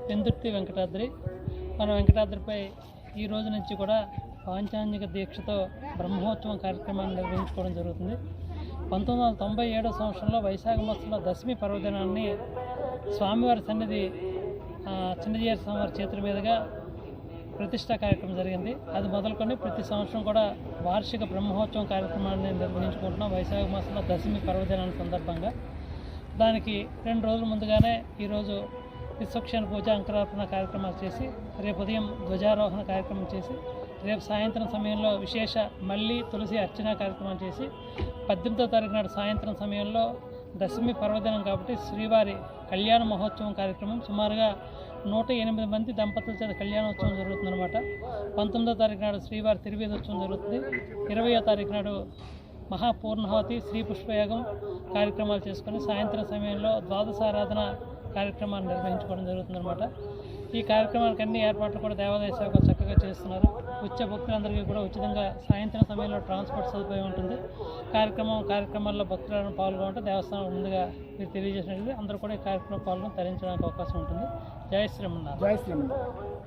పెందుర్తి వెంకటాద్రి. మన వెంకటాద్రిపై ఈ రోజు నుంచి కూడా పాంచాంగిక దీక్షతో బ్రహ్మోత్సవం కార్యక్రమాన్ని నిర్వహించుకోవడం జరుగుతుంది. 1997 సంవత్సరంలో వైశాఖ మాసంలో దశమి పర్వదినాన్ని స్వామివారి సన్నిధి చిన్నజీయర్ స్వామివారి చేతుల మీదుగా ప్రతిష్టా కార్యక్రమం జరిగింది. అది మొదలుకొని ప్రతి సంవత్సరం కూడా వార్షిక బ్రహ్మోత్సవం కార్యక్రమాన్ని నిర్వహించుకుంటున్నాం. వైశాఖ మాసంలో దశమి పర్వదినాన్ని సందర్భంగా దానికి 2 రోజుల ముందుగానే ఈరోజు విశ్వక్షేణ పూజ అంకురార్పణ కార్యక్రమాలు చేసి, రేపు ఉదయం ధ్వజారోహణ కార్యక్రమం చేసి, రేపు సాయంత్రం సమయంలో విశేష మళ్ళీ తులసి అర్చన కార్యక్రమం చేసి, 18వ తారీఖు నాడు సాయంత్రం సమయంలో దశమి పర్వదినం కాబట్టి శ్రీవారి కళ్యాణ మహోత్సవం కార్యక్రమం సుమారుగా 108 మంది దంపతుల చేత కళ్యాణోత్సవం జరుగుతుందన్నమాట. 19వ తారీఖు నాడు శ్రీవారి తిరువేదోత్సవం జరుగుతుంది. 20వ తారీఖు నాడు మహాపూర్ణాహుతి శ్రీ పుష్పయాగం కార్యక్రమాలు చేసుకొని సాయంత్రం సమయంలో ద్వాదశారాధన కార్యక్రమాన్ని నిర్వహించుకోవడం జరుగుతుందన్నమాట. ఈ కార్యక్రమాలకు అన్ని ఏర్పాట్లు కూడా దేవాదాయ సేవకులు చక్కగా చేస్తున్నారు. వచ్చే భక్తులందరికీ కూడా ఉచితంగా సాయంత్రం సమయంలో ట్రాన్స్పోర్ట్ సదుపాయం ఉంటుంది. కార్యక్రమాల్లో భక్తులను పాల్గొంటే దేవస్థానం ముందుగా మీరు తెలియజేసినట్లయితే అందరూ కూడా ఈ కార్యక్రమం పాల్గొని తరించడానికి అవకాశం ఉంటుంది. జై శ్రీమన్నారాయణ.